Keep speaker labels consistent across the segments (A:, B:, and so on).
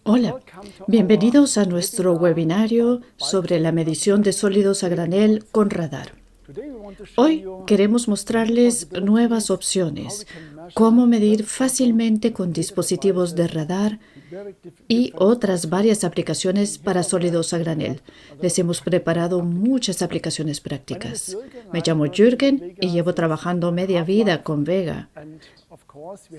A: Hola, bienvenidos a nuestro webinario sobre la medición de sólidos a granel con radar. Hoy queremos mostrarles nuevas opciones, cómo medir fácilmente con dispositivos de radar y otras varias aplicaciones para sólidos a granel. Les hemos preparado muchas aplicaciones prácticas. Me llamo Jürgen y llevo trabajando media vida con Vega.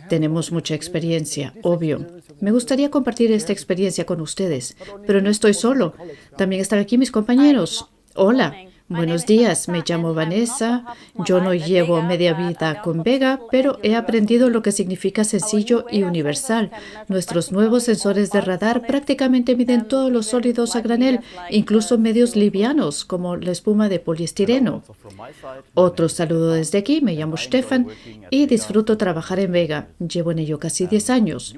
A: Tenemos mucha experiencia, obvio. Me gustaría compartir esta experiencia con ustedes, pero no estoy solo. También están aquí mis compañeros. Hola. Buenos días, me llamo Vanessa. Yo no llevo media vida con Vega, pero he aprendido lo que significa sencillo y universal. Nuestros nuevos sensores de radar prácticamente miden todos los sólidos a granel, incluso medios livianos, como la espuma de poliestireno. Otro saludo desde aquí, me llamo Stefan y disfruto trabajar en Vega. Llevo en ello casi 10 años.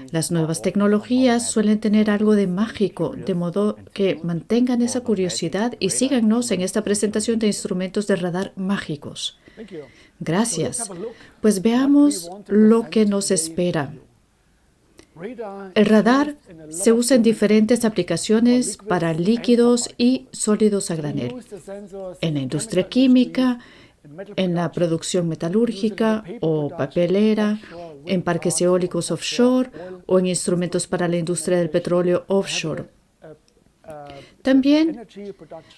A: Las nuevas tecnologías suelen tener algo de mágico, de modo que mantengan esa curiosidad y síganos en esta presentación de instrumentos de radar mágicos. Gracias. Pues veamos lo que nos espera. El radar se usa en diferentes aplicaciones para líquidos y sólidos a granel. En la industria química, en la producción metalúrgica o papelera, en parques eólicos offshore o en instrumentos para la industria del petróleo offshore. También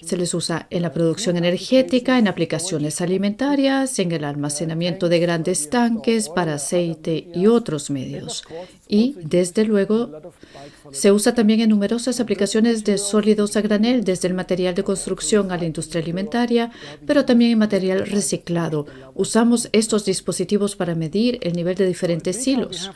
A: se les usa en la producción energética, en aplicaciones alimentarias, en el almacenamiento de grandes tanques para aceite y otros medios. Y, desde luego, se usa también en numerosas aplicaciones de sólidos a granel, desde el material de construcción a la industria alimentaria, pero también en material reciclado. Usamos estos dispositivos para medir el nivel de diferentes silos.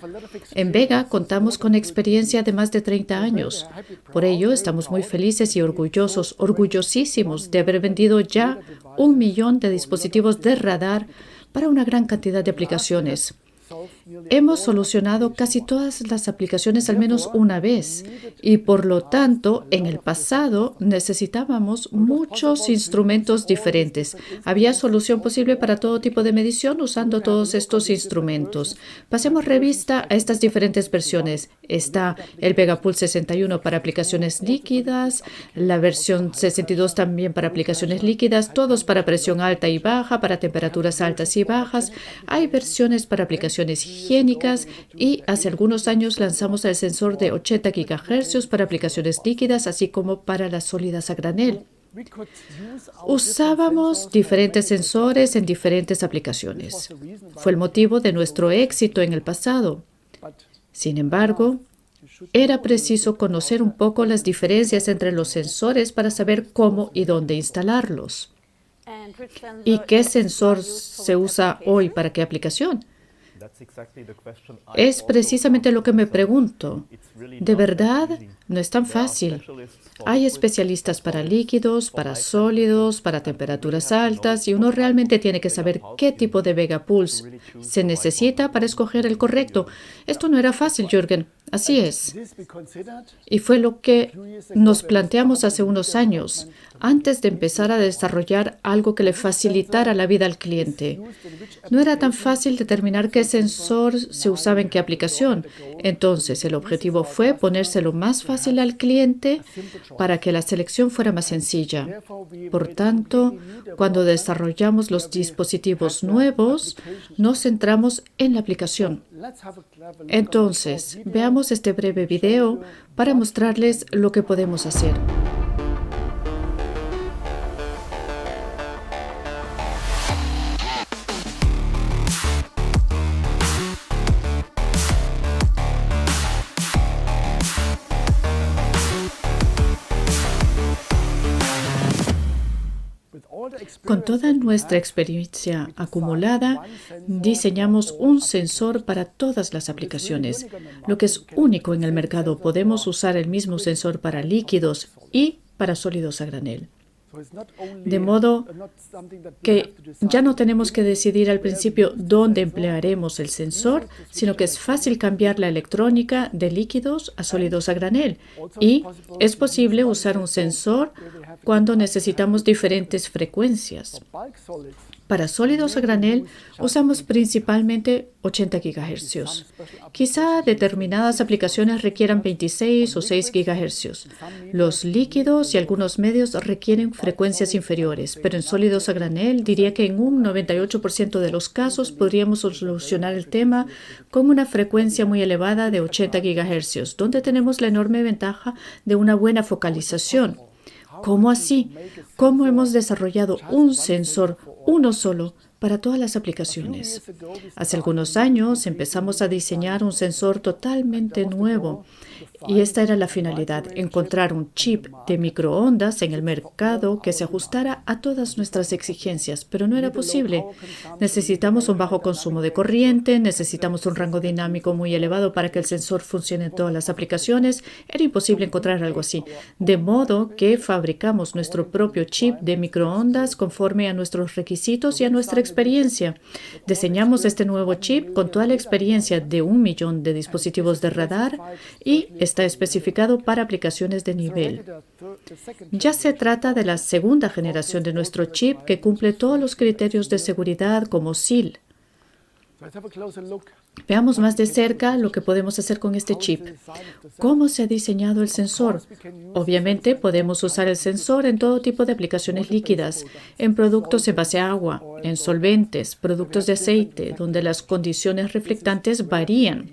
A: En Vega contamos con experiencia de más de 30 años. Por ello, estamos muy felices y orgullosísimos de haber vendido ya 1 millón de dispositivos de radar para una gran cantidad de aplicaciones. Hemos solucionado casi todas las aplicaciones al menos una vez y, por lo tanto, en el pasado necesitábamos muchos instrumentos diferentes. Había solución posible para todo tipo de medición usando todos estos instrumentos. Pasemos revista a estas diferentes versiones. Está el VegaPulse 61 para aplicaciones líquidas, la versión 62 también para aplicaciones líquidas, todos para presión alta y baja, para temperaturas altas y bajas. Hay versiones para aplicaciones higiénicas y hace algunos años lanzamos el sensor de 80 GHz para aplicaciones líquidas, así como para las sólidas a granel. Usábamos diferentes sensores en diferentes aplicaciones. Fue el motivo de nuestro éxito en el pasado. Sin embargo, era preciso conocer un poco las diferencias entre los sensores para saber cómo y dónde instalarlos. ¿Y qué sensor se usa hoy para qué aplicación? Es precisamente lo que me pregunto. De verdad, no es tan fácil. Hay especialistas para líquidos, para sólidos, para temperaturas altas y uno realmente tiene que saber qué tipo de VegaPulse se necesita para escoger el correcto. Esto no era fácil, Jürgen. Así es. Y fue lo que nos planteamos hace unos años, antes de empezar a desarrollar algo que le facilitara la vida al cliente. No era tan fácil determinar qué sensor se usaba en qué aplicación. Entonces, el objetivo fue ponérselo más fácil al cliente para que la selección fuera más sencilla. Por tanto, cuando desarrollamos los dispositivos nuevos, nos centramos en la aplicación. Entonces, veamos este breve video para mostrarles lo que podemos hacer. Con toda nuestra experiencia acumulada, diseñamos un sensor para todas las aplicaciones, lo que es único en el mercado. Podemos usar el mismo sensor para líquidos y para sólidos a granel. De modo que ya no tenemos que decidir al principio dónde emplearemos el sensor, sino que es fácil cambiar la electrónica de líquidos a sólidos a granel. Y es posible usar un sensor cuando necesitamos diferentes frecuencias. Para sólidos a granel usamos principalmente 80 GHz. Quizá determinadas aplicaciones requieran 26 o 6 GHz. Los líquidos y algunos medios requieren frecuencias inferiores, pero en sólidos a granel diría que en un 98% de los casos podríamos solucionar el tema con una frecuencia muy elevada de 80 GHz, donde tenemos la enorme ventaja de una buena focalización. ¿Cómo así? ¿Cómo hemos desarrollado un sensor, uno solo, para todas las aplicaciones? Hace algunos años empezamos a diseñar un sensor totalmente nuevo y esta era la finalidad, encontrar un chip de microondas en el mercado que se ajustara a todas nuestras exigencias, pero no era posible. Necesitamos un bajo consumo de corriente, necesitamos un rango dinámico muy elevado para que el sensor funcione en todas las aplicaciones. Era imposible encontrar algo así, de modo que fabricamos nuestro propio chip de microondas conforme a nuestros requisitos y a nuestra experiencia. Diseñamos este nuevo chip con toda la experiencia de 1 millón de dispositivos de radar y está especificado para aplicaciones de nivel. Ya se trata de la segunda generación de nuestro chip que cumple todos los criterios de seguridad como SIL. Veamos más de cerca lo que podemos hacer con este chip. ¿Cómo se ha diseñado el sensor? Obviamente podemos usar el sensor en todo tipo de aplicaciones líquidas, en productos en base a agua, en solventes, productos de aceite, donde las condiciones reflectantes varían.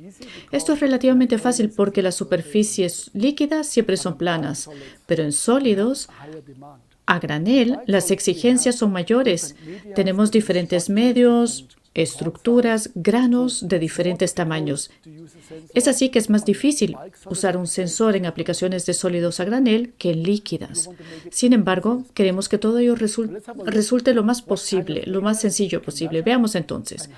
A: Esto es relativamente fácil porque las superficies líquidas siempre son planas, pero en sólidos, a granel, las exigencias son mayores. Tenemos diferentes medios, estructuras, granos de diferentes tamaños. Es así que es más difícil usar un sensor en aplicaciones de sólidos a granel que en líquidas. Sin embargo, queremos que todo ello resulte lo más posible, lo más sencillo posible. Veamos entonces,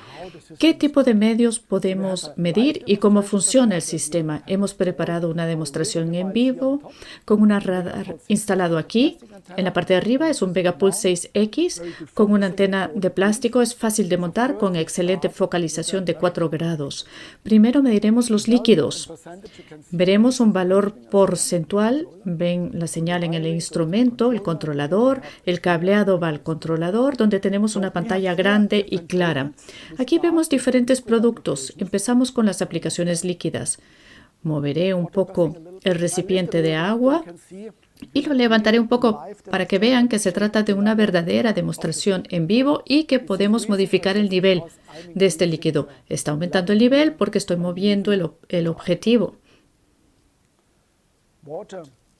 A: ¿qué tipo de medios podemos medir y cómo funciona el sistema? Hemos preparado una demostración en vivo con un radar instalado aquí. En la parte de arriba es un Vegapulse 6X con una antena de plástico. Es fácil de montar con excelente focalización de 4 grados. Primero mediremos los líquidos. Veremos un valor porcentual. Ven la señal en el instrumento, el controlador. El cableado va al controlador, donde tenemos una pantalla grande y clara. Aquí vemos diferentes productos. Empezamos con las aplicaciones líquidas. Moveré un poco el recipiente de agua y lo levantaré un poco para que vean que se trata de una verdadera demostración en vivo y que podemos modificar el nivel de este líquido. Está aumentando el nivel porque estoy moviendo el objetivo.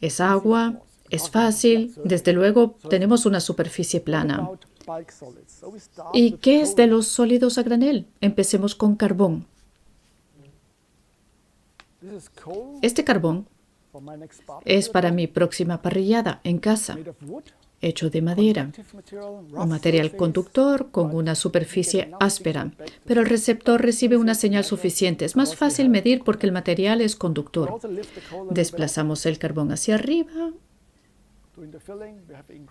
A: Es agua, es fácil, desde luego tenemos una superficie plana. ¿Y qué es de los sólidos a granel? Empecemos con carbón. Este carbón es para mi próxima parrillada en casa, hecho de madera, un material conductor con una superficie áspera, pero el receptor recibe una señal suficiente. Es más fácil medir porque el material es conductor. Desplazamos el carbón hacia arriba,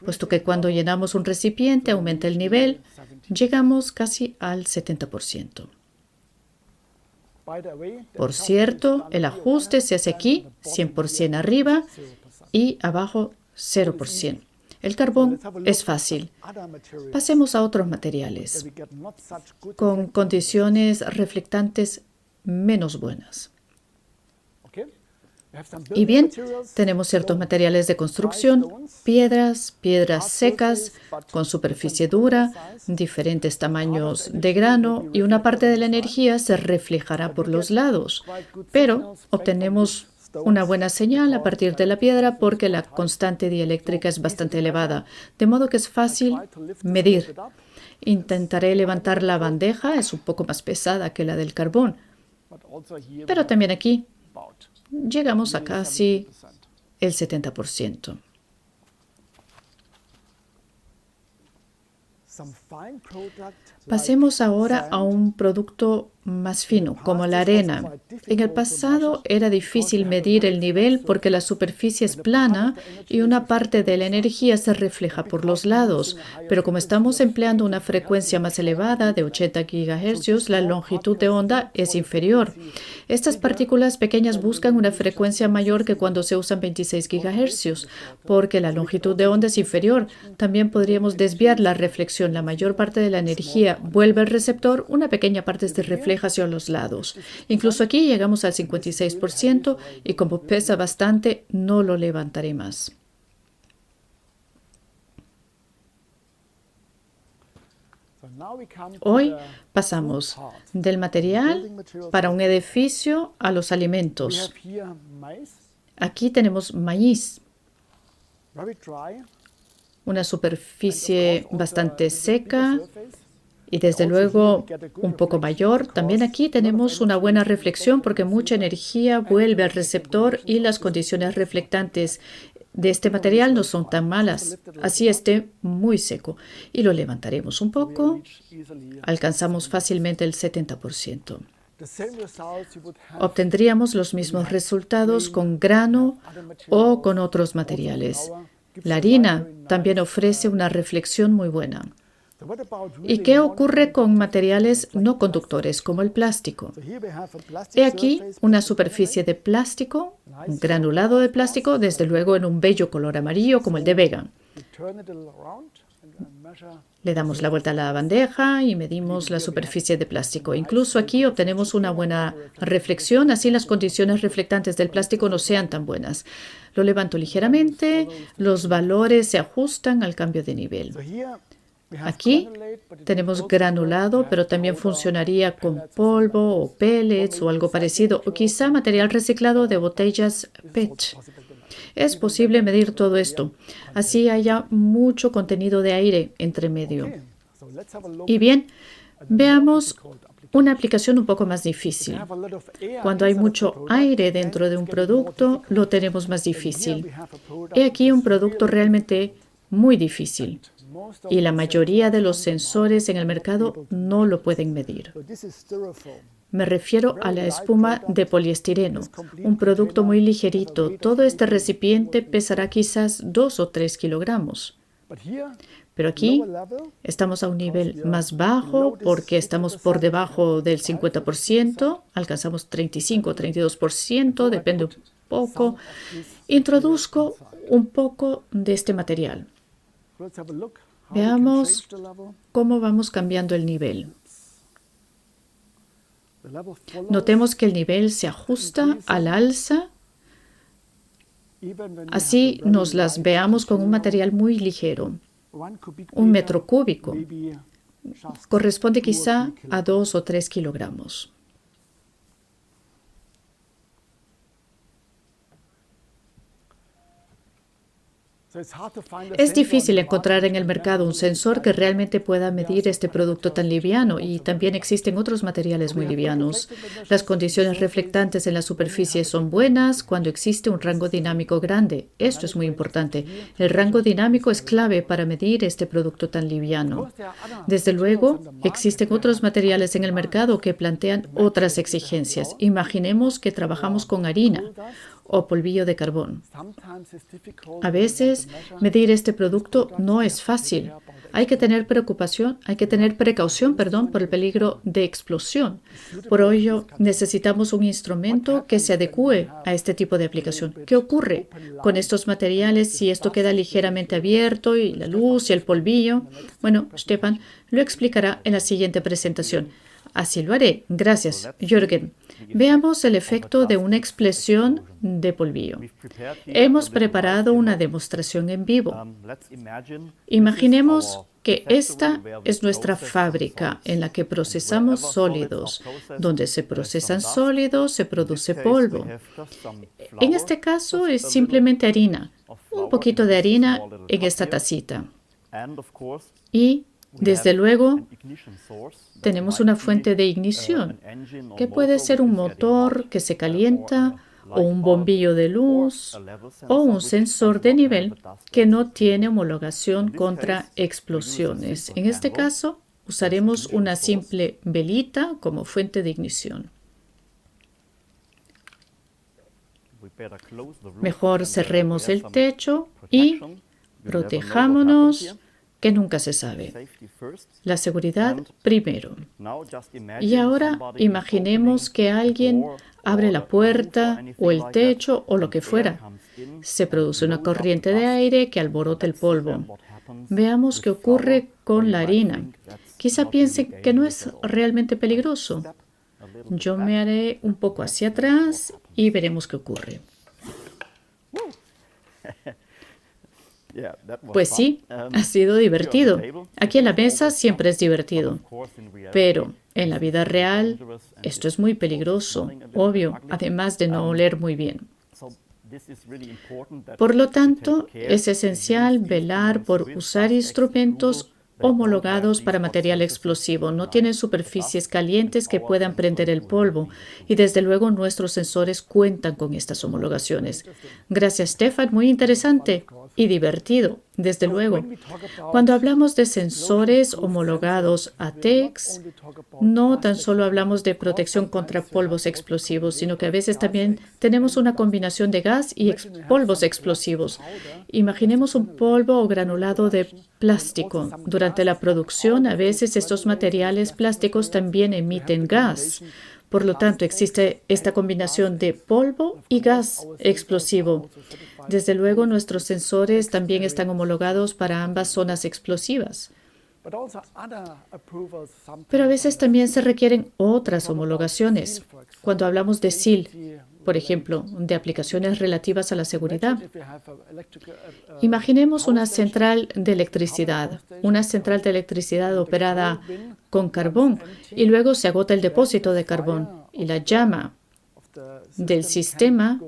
A: puesto que cuando llenamos un recipiente aumenta el nivel, llegamos casi al 70%. Por cierto, el ajuste se hace aquí, 100% arriba y abajo 0%. El carbón es fácil. Pasemos a otros materiales con condiciones reflectantes menos buenas. Y bien, tenemos ciertos materiales de construcción, piedras secas, con superficie dura, diferentes tamaños de grano y una parte de la energía se reflejará por los lados. Pero obtenemos una buena señal a partir de la piedra porque la constante dieléctrica es bastante elevada, de modo que es fácil medir. Intentaré levantar la bandeja, es un poco más pesada que la del carbón, pero también aquí llegamos a casi el 70%. Pasemos ahora a un producto más fino, como la arena. En el pasado era difícil medir el nivel porque la superficie es plana y una parte de la energía se refleja por los lados. Pero como estamos empleando una frecuencia más elevada de 80 GHz, la longitud de onda es inferior. Estas partículas pequeñas buscan una frecuencia mayor que cuando se usan 26 GHz, porque la longitud de onda es inferior. También podríamos desviar la reflexión. La mayor parte de la energía vuelve al receptor, una pequeña parte se refleja hacia los lados. Incluso aquí llegamos al 56% y como pesa bastante, no lo levantaré más. Hoy pasamos del material para un edificio a los alimentos. Aquí tenemos maíz, una superficie bastante seca y desde luego un poco mayor. También aquí tenemos una buena reflexión porque mucha energía vuelve al receptor y las condiciones reflectantes de este material no son tan malas. Así esté muy seco. Y lo levantaremos un poco. Alcanzamos fácilmente el 70%. Obtendríamos los mismos resultados con grano o con otros materiales. La harina también ofrece una reflexión muy buena. ¿Y qué ocurre con materiales no conductores como el plástico? He aquí una superficie de plástico, un granulado de plástico, desde luego en un bello color amarillo como el de Vegan. Le damos la vuelta a la bandeja y medimos la superficie de plástico. Incluso aquí obtenemos una buena reflexión, así las condiciones reflectantes del plástico no sean tan buenas. Lo levanto ligeramente, los valores se ajustan al cambio de nivel. Aquí tenemos granulado, pero también funcionaría con polvo o pellets o algo parecido, o quizá material reciclado de botellas PET. Es posible medir todo esto. Así haya mucho contenido de aire entre medio. Y bien, veamos una aplicación un poco más difícil. Cuando hay mucho aire dentro de un producto, lo tenemos más difícil. He aquí un producto realmente muy difícil. Y la mayoría de los sensores en el mercado no lo pueden medir. Me refiero a la espuma de poliestireno, un producto muy ligerito. Todo este recipiente pesará quizás 2 o 3 kilogramos. Pero aquí estamos a un nivel más bajo porque estamos por debajo del 50%, alcanzamos 35 o 32%, depende un poco. Introduzco un poco de este material. Veamos cómo vamos cambiando el nivel. Notemos que el nivel se ajusta al alza. Así nos las veamos con un material muy ligero. 1 metro cúbico corresponde quizá a 2 o 3 kilogramos. Es difícil encontrar en el mercado un sensor que realmente pueda medir este producto tan liviano y también existen otros materiales muy livianos. Las condiciones reflectantes en la superficie son buenas cuando existe un rango dinámico grande. Esto es muy importante. El rango dinámico es clave para medir este producto tan liviano. Desde luego, existen otros materiales en el mercado que plantean otras exigencias. Imaginemos que trabajamos con harina o polvillo de carbón. A veces, medir este producto no es fácil. Hay que tener precaución, por el peligro de explosión. Por ello, necesitamos un instrumento que se adecue a este tipo de aplicación. ¿Qué ocurre con estos materiales si esto queda ligeramente abierto y la luz y el polvillo? Bueno, Stefan lo explicará en la siguiente presentación. Así lo haré. Gracias, Jürgen. Veamos el efecto de una explosión de polvillo. Hemos preparado una demostración en vivo. Imaginemos que esta es nuestra fábrica en la que procesamos sólidos. Donde se procesan sólidos, se produce polvo. En este caso es simplemente harina. Un poquito de harina en esta tacita. Y, desde luego, tenemos una fuente de ignición, que puede ser un motor que se calienta, o un bombillo de luz, o un sensor de nivel que no tiene homologación contra explosiones. En este caso, Usaremos una simple velita como fuente de ignición. Mejor cerremos el techo y protejámonos, que nunca se sabe. La seguridad primero. Y ahora imaginemos que alguien abre la puerta o el techo o lo que fuera. Se produce una corriente de aire que alborota el polvo. Veamos qué ocurre con la harina. Quizá piensen que no es realmente peligroso. Yo me haré un poco hacia atrás y veremos qué ocurre. Pues sí, ha sido divertido. Aquí en la mesa siempre es divertido. Pero en la vida real, esto es muy peligroso, obvio, además de no oler muy bien. Por lo tanto, es esencial velar por usar instrumentos homologados para material explosivo. No tienen superficies calientes que puedan prender el polvo y desde luego nuestros sensores cuentan con estas homologaciones. Gracias, Stefan. Muy interesante y divertido, desde luego. Cuando hablamos de sensores homologados ATEX, no tan solo hablamos de protección contra polvos explosivos, sino que a veces también tenemos una combinación de gas y polvos explosivos. Imaginemos un polvo o granulado de plástico. Durante la producción, a veces estos materiales plásticos también emiten gas. Por lo tanto, existe esta combinación de polvo y gas explosivo. Desde luego, nuestros sensores también están homologados para ambas zonas explosivas. Pero a veces también se requieren otras homologaciones. Cuando hablamos de SIL, por ejemplo, de aplicaciones relativas a la seguridad. Imaginemos una central de electricidad operada con carbón y luego se agota el depósito de carbón y la llama del sistema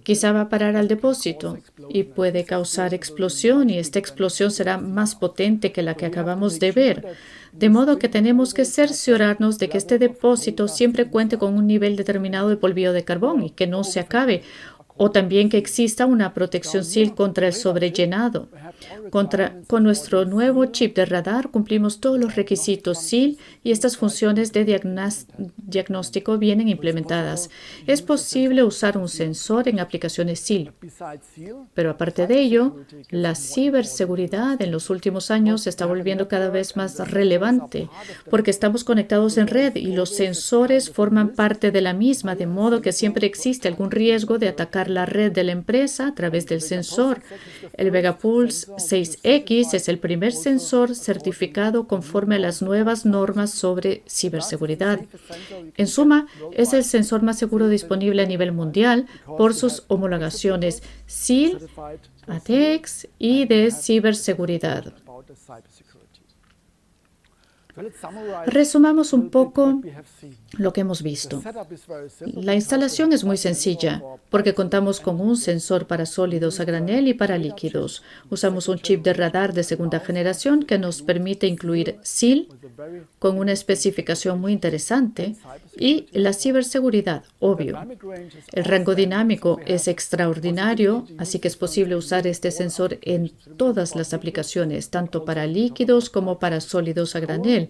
A: quizá va a parar al depósito y puede causar explosión y esta explosión será más potente que la que acabamos de ver. De modo que tenemos que cerciorarnos de que este depósito siempre cuente con un nivel determinado de polvillo de carbón y que no se acabe. O también que exista una protección SIL contra el sobrellenado. Con nuestro nuevo chip de radar cumplimos todos los requisitos SIL y estas funciones de diagnóstico vienen implementadas. Es posible usar un sensor en aplicaciones SIL. Pero aparte de ello, la ciberseguridad en los últimos años se está volviendo cada vez más relevante porque estamos conectados en red y los sensores forman parte de la misma, de modo que siempre existe algún riesgo de atacar la red de la empresa a través del sensor. El VegaPulse 6X es el primer sensor certificado conforme a las nuevas normas sobre ciberseguridad. En suma, es el sensor más seguro disponible a nivel mundial por sus homologaciones SIL, ATEX y de ciberseguridad. Resumamos un poco lo que hemos visto. La instalación es muy sencilla porque contamos con un sensor para sólidos a granel y para líquidos. Usamos un chip de radar de segunda generación que nos permite incluir SIL con una especificación muy interesante y la ciberseguridad, obvio. El rango dinámico es extraordinario, así que es posible usar este sensor en todas las aplicaciones, tanto para líquidos como para sólidos a granel,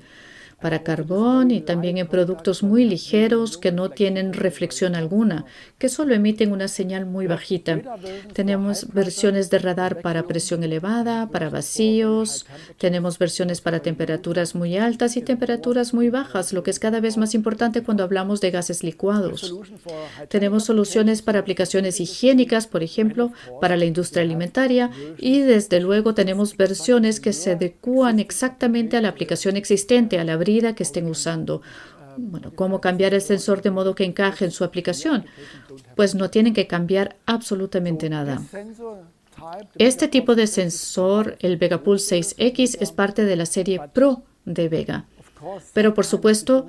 A: para carbón y también en productos muy ligeros que no tienen reflexión alguna, que solo emiten una señal muy bajita. Tenemos versiones de radar para presión elevada, para vacíos, tenemos versiones para temperaturas muy altas y temperaturas muy bajas, lo que es cada vez más importante cuando hablamos de gases licuados. Tenemos soluciones para aplicaciones higiénicas, por ejemplo, para la industria alimentaria y desde luego tenemos versiones que se adecúan exactamente a la aplicación existente, a la que estén usando. Bueno, ¿cómo cambiar el sensor de modo que encaje en su aplicación? Pues no tienen que cambiar absolutamente nada. Este tipo de sensor, el VegaPulse 6X, es parte de la serie Pro de Vega. Pero, por supuesto,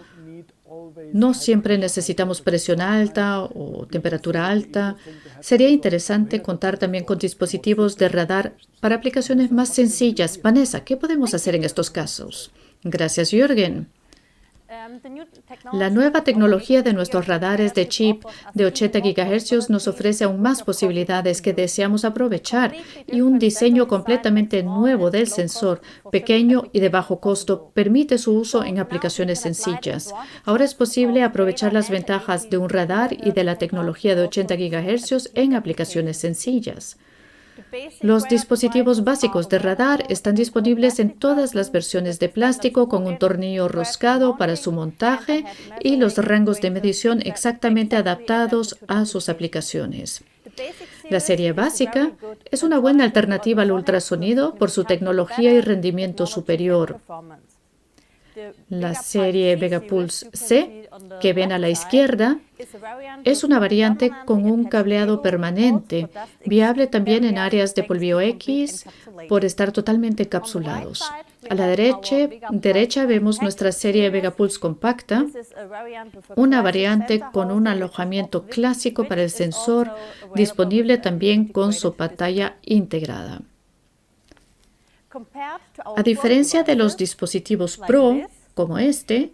A: no siempre necesitamos presión alta o temperatura alta. Sería interesante contar también con dispositivos de radar para aplicaciones más sencillas. Vanessa, ¿qué podemos hacer en estos casos? Gracias, Jürgen. La nueva tecnología de nuestros radares de chip de 80 GHz nos ofrece aún más posibilidades que deseamos aprovechar y un diseño completamente nuevo del sensor, pequeño y de bajo costo, permite su uso en aplicaciones sencillas. Ahora es posible aprovechar las ventajas de un radar y de la tecnología de 80 GHz en aplicaciones sencillas. Los dispositivos básicos de radar están disponibles en todas las versiones de plástico con un tornillo roscado para su montaje y los rangos de medición exactamente adaptados a sus aplicaciones. La serie básica es una buena alternativa al ultrasonido por su tecnología y rendimiento superior. La serie Vegapulse C, que ven a la izquierda, es una variante con un cableado permanente, viable también en áreas de polvío X por estar totalmente encapsulados. A la derecha vemos nuestra serie Vegapulse compacta, una variante con un alojamiento clásico para el sensor, disponible también con su pantalla integrada. A diferencia de los dispositivos Pro, como este,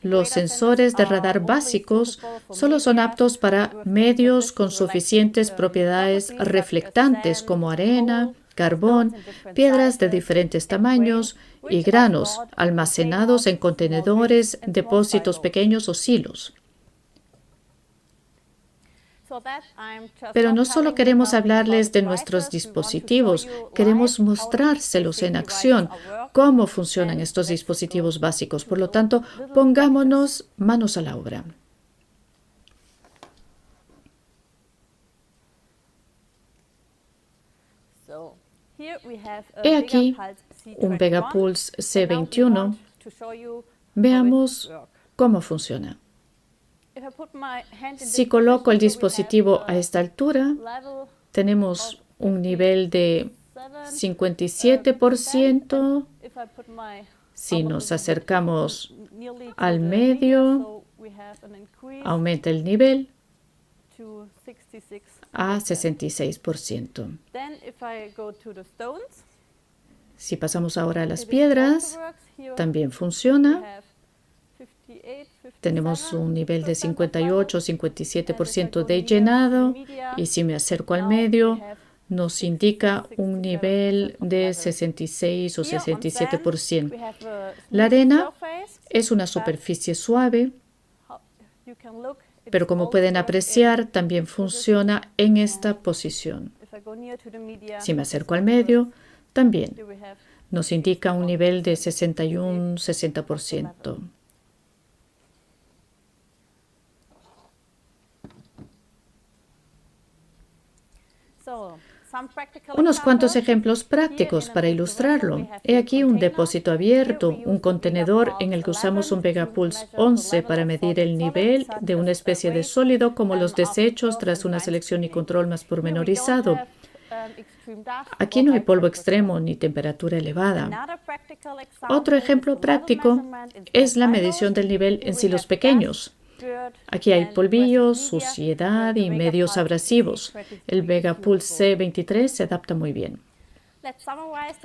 A: los sensores de radar básicos solo son aptos para medios con suficientes propiedades reflectantes como arena, carbón, piedras de diferentes tamaños y granos almacenados en contenedores, depósitos pequeños o silos. Pero no solo queremos hablarles de nuestros dispositivos, queremos mostrárselos en acción, cómo funcionan estos dispositivos básicos. Por lo tanto, pongámonos manos a la obra. He aquí un Vegapulse C21. Veamos cómo funciona. Si coloco el dispositivo a esta altura, tenemos un nivel de 57%. Si nos acercamos al medio, aumenta el nivel a 66%. Si pasamos ahora a las piedras, también funciona. Tenemos un nivel de 58-57% de llenado y si me acerco al medio nos indica un nivel de 66 o 67%. La arena es una superficie suave, pero como pueden apreciar también funciona en esta posición. Si me acerco al medio, también nos indica un nivel de 61-60%. Unos cuantos ejemplos prácticos para ilustrarlo. He aquí un depósito abierto, un contenedor en el que usamos un Vegapulse 11 para medir el nivel de una especie de sólido como los desechos tras una selección y control más pormenorizado. Aquí no hay polvo extremo ni temperatura elevada. Otro ejemplo práctico es la medición del nivel en silos pequeños. Aquí hay polvillo, suciedad y medios abrasivos. El Vegapulse C23 se adapta muy bien.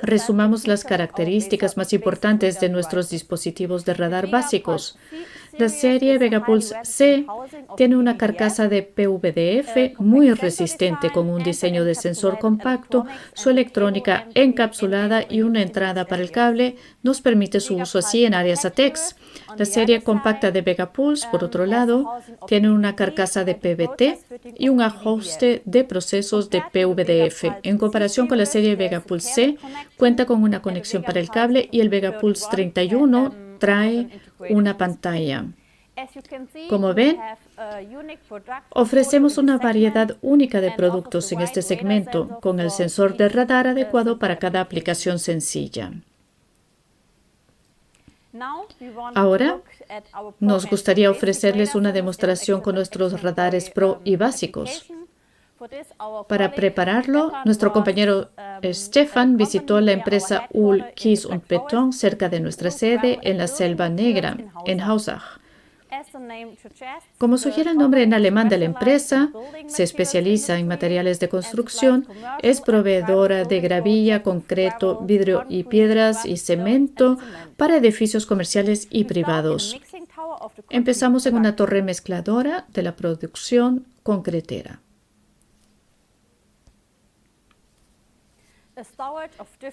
A: Resumamos las características más importantes de nuestros dispositivos de radar básicos. La serie Vegapulse C tiene una carcasa de PVDF muy resistente con un diseño de sensor compacto, su electrónica encapsulada y una entrada para el cable nos permite su uso así en áreas ATEX. La serie compacta de Vegapulse, por otro lado, tiene una carcasa de PVT y un ajuste de procesos de PVDF. En comparación con la serie Vegapulse C, cuenta con una conexión para el cable y el Vegapulse 31 trae una pantalla. Como ven, ofrecemos una variedad única de productos en este segmento, con el sensor de radar adecuado para cada aplicación sencilla. Ahora, nos gustaría ofrecerles una demostración con nuestros radares Pro y básicos. Para prepararlo, nuestro compañero Stefan visitó la empresa Uhl Kies und Beton cerca de nuestra sede en la Selva Negra, en Hausach. Como sugiere el nombre en alemán de la empresa, se especializa en materiales de construcción, es proveedora de gravilla, concreto, vidrio y piedras y cemento para edificios comerciales y privados. Empezamos en una torre mezcladora de la producción concretera.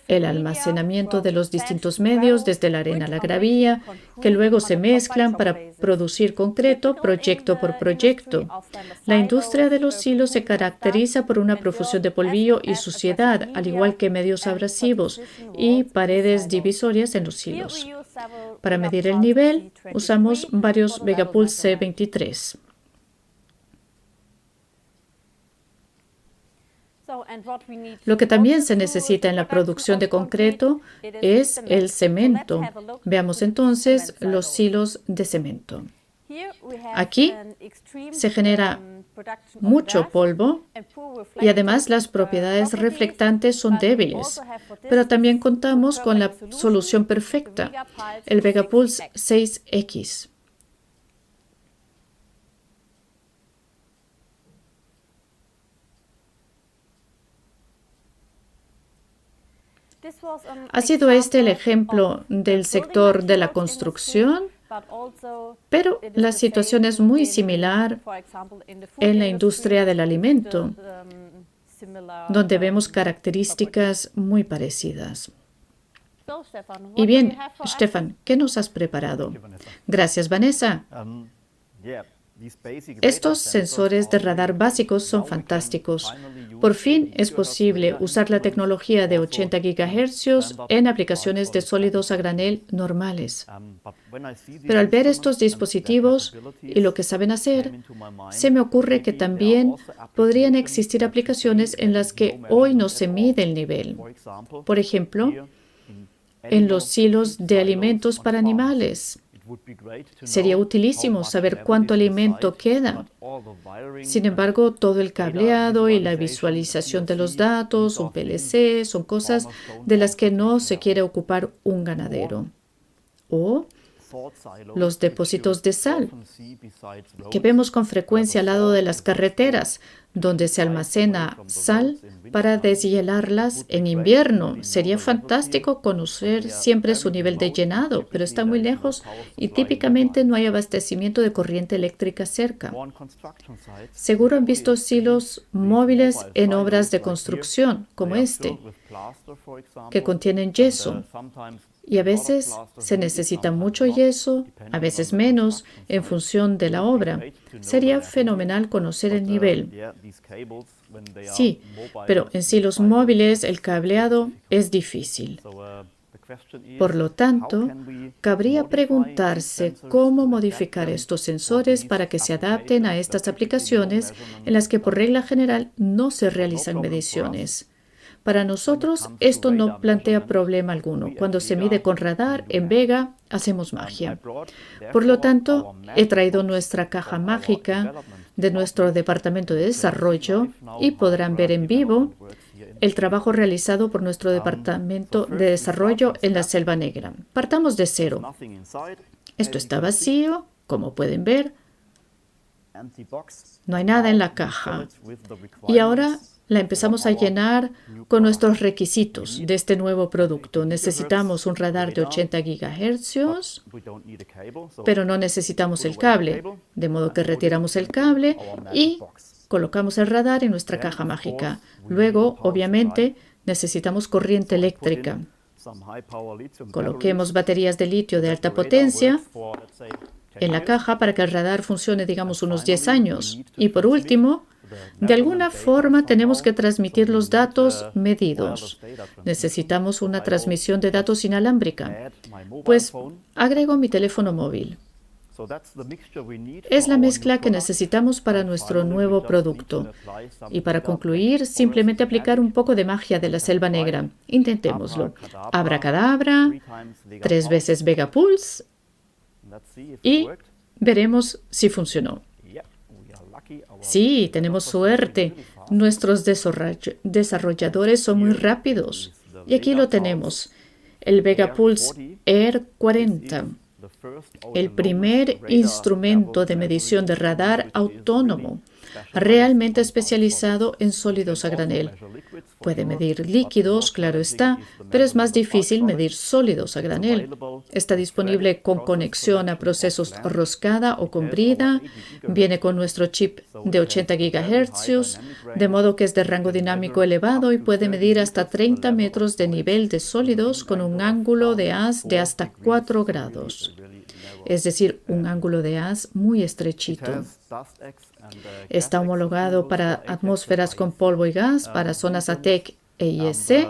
A: El almacenamiento de los distintos medios, desde la arena a la gravilla, que luego se mezclan para producir concreto, proyecto por proyecto. La industria de los silos se caracteriza por una profusión de polvillo y suciedad, al igual que medios abrasivos y paredes divisorias en los silos. Para medir el nivel, usamos varios Vegapulse C23. Lo que también se necesita en la producción de concreto es el cemento. Veamos entonces los silos de cemento. Aquí se genera mucho polvo y además las propiedades reflectantes son débiles. Pero también contamos con la solución perfecta, el Vegapulse 6X. Ha sido este el ejemplo del sector de la construcción, pero la situación es muy similar en la industria del alimento, donde vemos características muy parecidas. Y bien, Stefan, ¿qué nos has preparado? Gracias, Vanessa. Estos sensores de radar básicos son fantásticos. Por fin es posible usar la tecnología de 80 GHz en aplicaciones de sólidos a granel normales. Pero al ver estos dispositivos y lo que saben hacer, se me ocurre que también podrían existir aplicaciones en las que hoy no se mide el nivel. Por ejemplo, en los silos de alimentos para animales. Sería utilísimo saber cuánto alimento queda. Sin embargo, todo el cableado y la visualización de los datos, un PLC, son cosas de las que no se quiere ocupar un ganadero. O los depósitos de sal, que vemos con frecuencia al lado de las carreteras, donde se almacena sal para deshielarlas en invierno. Sería fantástico conocer siempre su nivel de llenado, pero está muy lejos y típicamente no hay abastecimiento de corriente eléctrica cerca. Seguro han visto silos móviles en obras de construcción, como este, que contienen yeso. Y a veces se necesita mucho yeso, a veces menos, en función de la obra. Sería fenomenal conocer el nivel. Sí, pero en silos móviles el cableado es difícil. Por lo tanto, cabría preguntarse cómo modificar estos sensores para que se adapten a estas aplicaciones en las que por regla general no se realizan mediciones. Para nosotros, esto no plantea problema alguno. Cuando se mide con radar, en Vega, hacemos magia. Por lo tanto, he traído nuestra caja mágica de nuestro departamento de desarrollo y podrán ver en vivo el trabajo realizado por nuestro departamento de desarrollo en la Selva Negra. Partamos de cero. Esto está vacío, como pueden ver. No hay nada en la caja. Y ahora la empezamos a llenar con nuestros requisitos de este nuevo producto. Necesitamos un radar de 80 GHz, pero no necesitamos el cable, de modo que retiramos el cable y colocamos el radar en nuestra caja mágica. Luego, obviamente, necesitamos corriente eléctrica. Coloquemos baterías de litio de alta potencia en la caja para que el radar funcione, digamos, unos 10 años. Y por último, de alguna forma tenemos que transmitir los datos medidos. Necesitamos una transmisión de datos inalámbrica. Pues agrego mi teléfono móvil. Es la mezcla que necesitamos para nuestro nuevo producto. Y para concluir, simplemente aplicar un poco de magia de la Selva Negra. Intentémoslo. Abracadabra, 3 veces Vegapulse y veremos si funcionó. Sí, tenemos suerte. Nuestros desarrolladores son muy rápidos. Y aquí lo tenemos, el Vegapulse Air 40, el primer instrumento de medición de radar autónomo. realmente especializado en sólidos a granel. Puede medir líquidos, claro está, pero es más difícil medir sólidos a granel. Está disponible con conexión a procesos roscada o con brida. Viene con nuestro chip de 80 GHz, de modo que es de rango dinámico elevado y puede medir hasta 30 metros de nivel de sólidos con un ángulo de haz de hasta 4 grados. Es decir, un ángulo de haz muy estrechito. Está homologado para atmósferas con polvo y gas, para zonas ATEC e IEC,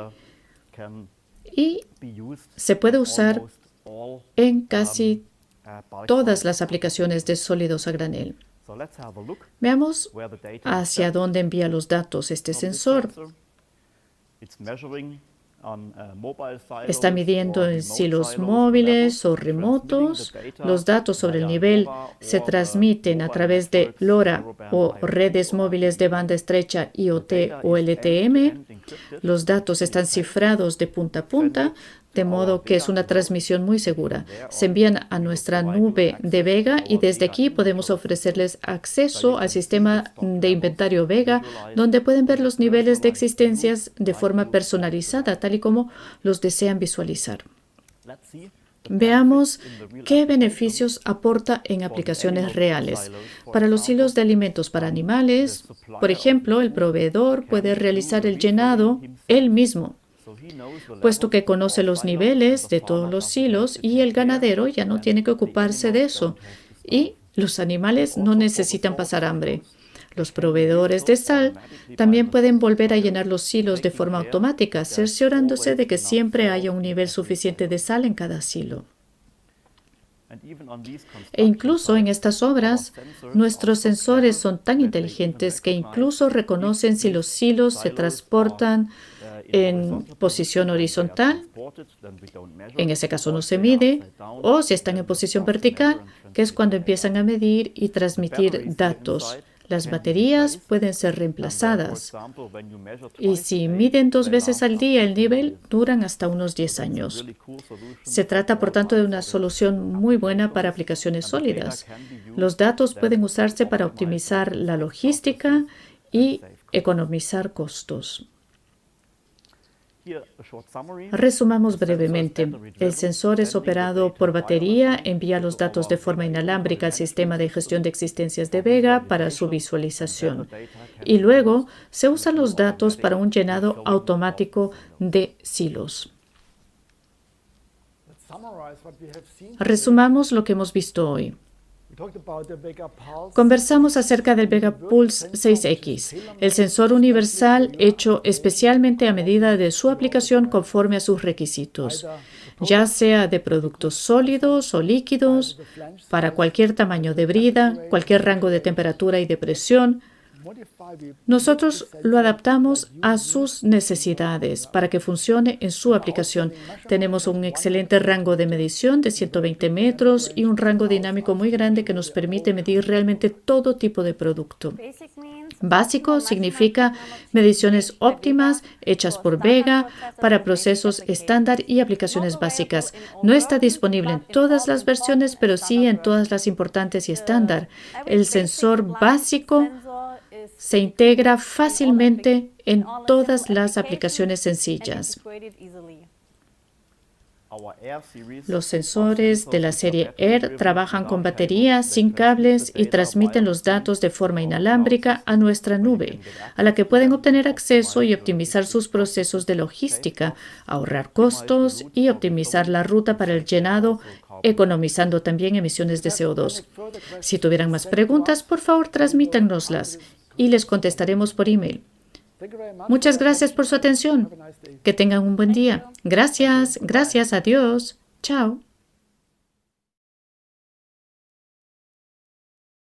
A: y se puede usar en casi todas las aplicaciones de sólidos a granel. Veamos hacia dónde envía los datos este sensor. Está midiendo en silos móviles o remotos. Los datos sobre el nivel se transmiten a través de LoRa o redes móviles de banda estrecha IoT o LTE-M. Los datos están cifrados de punta a punta, de modo que es una transmisión muy segura. Se envían a nuestra nube de Vega y desde aquí podemos ofrecerles acceso al sistema de inventario Vega, donde pueden ver los niveles de existencias de forma personalizada, tal y como los desean visualizar. Veamos qué beneficios aporta en aplicaciones reales. Para los silos de alimentos para animales, por ejemplo, el proveedor puede realizar el llenado él mismo, puesto que conoce los niveles de todos los silos y el ganadero ya no tiene que ocuparse de eso. Y los animales no necesitan pasar hambre. Los proveedores de sal también pueden volver a llenar los silos de forma automática, cerciorándose de que siempre haya un nivel suficiente de sal en cada silo. E incluso en estas obras, nuestros sensores son tan inteligentes que incluso reconocen si los silos se transportan en posición horizontal, en ese caso no se mide, o si están en posición vertical, que es cuando empiezan a medir y transmitir datos. Las baterías pueden ser reemplazadas y si miden 2 veces al día el nivel, duran hasta unos 10 años. Se trata, por tanto, de una solución muy buena para aplicaciones sólidas. Los datos pueden usarse para optimizar la logística y economizar costos. Resumamos brevemente. El sensor es operado por batería, envía los datos de forma inalámbrica al sistema de gestión de existencias de Vega para su visualización. Y luego se usan los datos para un llenado automático de silos. Resumamos lo que hemos visto hoy. Conversamos acerca del Vega Pulse 6X, el sensor universal hecho especialmente a medida de su aplicación conforme a sus requisitos, ya sea de productos sólidos o líquidos, para cualquier tamaño de brida, cualquier rango de temperatura y de presión. Nosotros lo adaptamos a sus necesidades para que funcione en su aplicación. Tenemos un excelente rango de medición de 120 metros y un rango dinámico muy grande que nos permite medir realmente todo tipo de producto. Básico significa mediciones óptimas hechas por Vega para procesos estándar y aplicaciones básicas. No está disponible en todas las versiones, pero sí en todas las importantes y estándar. El sensor básico se integra fácilmente en todas las aplicaciones sencillas. Los sensores de la serie Air trabajan con baterías sin cables y transmiten los datos de forma inalámbrica a nuestra nube, a la que pueden obtener acceso y optimizar sus procesos de logística, ahorrar costos y optimizar la ruta para el llenado, economizando también emisiones de CO2. Si tuvieran más preguntas, por favor, transmítanoslas y les contestaremos por email. Muchas gracias por su atención. Que tengan un buen día. Gracias, adiós. Chao.